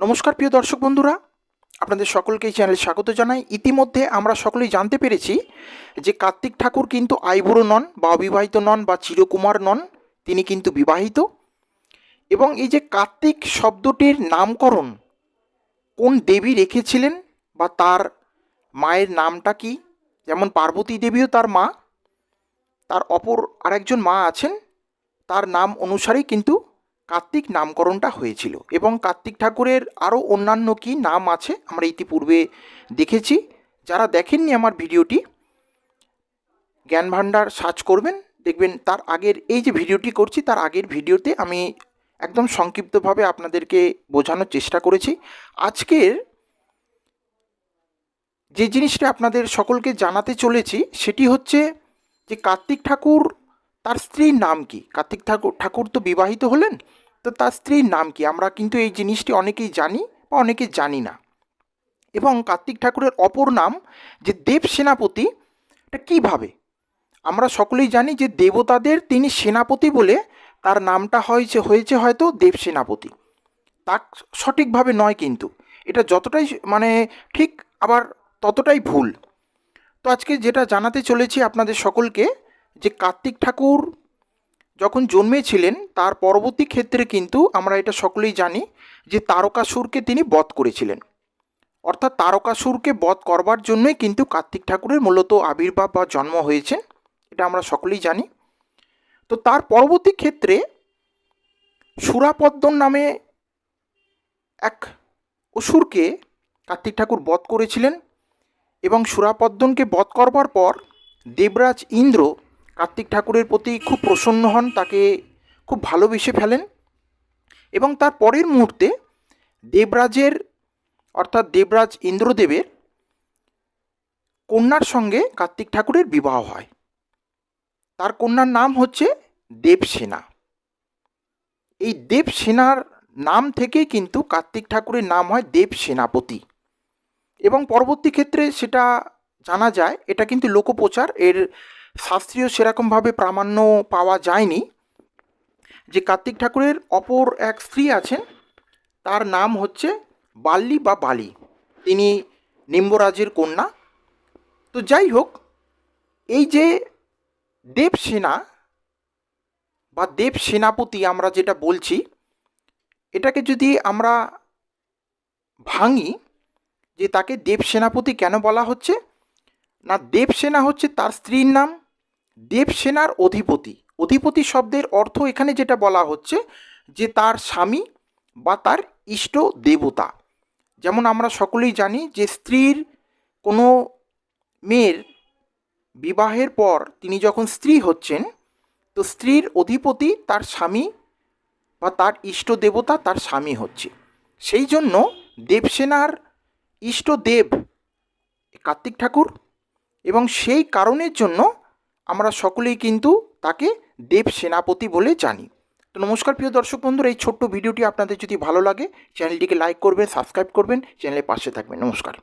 নমস্কার প্রিয় দর্শক বন্ধুরা, আপনাদের সকলকে এই চ্যানেলে স্বাগত জানাই। ইতিমধ্যে আমরা সকলেই জানতে পেরেছি যে কার্তিক ঠাকুর কিন্তু আইবুড়ো নন বা অবিবাহিত নন বা চিরকুমার নন, তিনি কিন্তু বিবাহিত। এবং এই যে কার্তিক শব্দটির নামকরণ কোন দেবী রেখেছিলেন বা তার মায়ের নামটা কি, যেমন পার্বতী দেবীও তার মা, তার অপর আরেকজন মা আছেন, তার নাম অনুসারেই কিন্তু কার্তিক নামকরণটা হয়েছিল। এবং কার্তিক ঠাকুরের আরও অন্যান্য কি নাম আছে আমরা ইতিপূর্বে দেখেছি। যারা দেখেননি আমার ভিডিওটি, জ্ঞান ভাণ্ডার সার্চ করবেন, দেখবেন তার আগের এই যে ভিডিওটি করছি তার আগের ভিডিওতে আমি একদম সংক্ষিপ্তভাবে আপনাদেরকে বোঝানোর চেষ্টা করেছি। আজকের যে জিনিসটা আপনাদের সকলকে জানাতে চলেছি সেটি হচ্ছে যে কার্তিক ঠাকুর, তার স্ত্রীর নাম কি। কার্তিক ঠাকুর তো বিবাহিত হলেন, তো তার স্ত্রীর নাম কি আমরা কিন্তু এই জিনিসটি অনেকেই জানি বা অনেকে জানি না। এবং কার্তিক ঠাকুরের অপর নাম যে দেব সেনাপতি, এটা কীভাবে আমরা সকলেই জানি যে দেবতাদের তিনি সেনাপতি বলে তার নামটা হয়েছে হয়তো দেব সেনাপতি। তা সঠিকভাবে নয়, কিন্তু এটা যতটাই ঠিক আবার ততটাই ভুল। তো আজকে যেটা জানাতে চলেছি আপনাদের সকলকে, যে কার্তিক ঠাকুর যখন জন্মেছিলেন তার পরবর্তী ক্ষেত্রে কিন্তু আমরা এটা সকলেই জানি যে তারকাসুরকে তিনি বধ করেছিলেন। অর্থাৎ তারকাসুরকে বধ করবার জন্যই কিন্তু কার্তিক ঠাকুরের মূলত আবির্ভাব বা জন্ম হয়েছে, এটা আমরা সকলেই জানি। তো তার পরবর্তী ক্ষেত্রে সুরাপদ্মন নামে এক অসুরকে কার্তিক ঠাকুর বধ করেছিলেন। এবং সুরাপদ্মনকে বধ করবার পর দেবরাজ ইন্দ্র কার্তিক ঠাকুরের প্রতি খুব প্রসন্ন হন, তাকে খুব ভালোবেসে ফেলেন। এবং তার পরের মুহূর্তে দেবরাজের অর্থাৎ দেবরাজ ইন্দ্রদেবের কন্যার সঙ্গে কার্তিক ঠাকুরের বিবাহ হয়। তার কন্যার নাম হচ্ছে দেবসেনা। এই দেবসেনার নাম থেকেই কিন্তু কার্তিক ঠাকুরের নাম হয় দেব সেনাপতি। এবং পরবর্তী ক্ষেত্রে সেটা জানা যায়, এটা কিন্তু লোকপ্রচার, এর শাস্ত্রীয় সেরকমভাবে প্রামাণ্য পাওয়া যায়নি, যে কার্তিক ঠাকুরের অপর এক স্ত্রী আছেন, তার নাম হচ্ছে বাল্লি বা বালি, তিনি নিম্বরাজের কন্যা। তো যাই হোক, এই যে দেবসেনা বা দেব সেনাপতি আমরা যেটা বলছি, এটাকে যদি আমরা ভাঙি যে তাকে দেব সেনাপতি কেন বলা হচ্ছে, না দেবসেনা হচ্ছে তার স্ত্রীর নাম, দেবসেনার অধিপতি। অধিপতি শব্দের অর্থ এখানে যেটা বলা হচ্ছে যে তার স্বামী বা তার ইষ্ট দেবতা। যেমন আমরা সকলেই জানি যে স্ত্রীর কোনো মেয়ের বিবাহের পর তিনি যখন স্ত্রী হচ্ছেন, তো স্ত্রীর অধিপতি তার স্বামী বা তার ইষ্ট দেবতা তার স্বামী হচ্ছে। সেই জন্য দেবসেনার ইষ্ট দেব কার্তিক ঠাকুর, এবং সেই কারণের জন্য আমরা সকলেই কিন্তু তাকে দেব সেনাপতি বলে জানি। তো নমস্কার প্রিয় দর্শক বন্ধুরা, এই ছোট্ট ভিডিওটি আপনাদের যদি ভালো লাগে চ্যানেলটিকে লাইক করবেন, সাবস্ক্রাইব করবেন, চ্যানেলের পাশে থাকবেন। নমস্কার।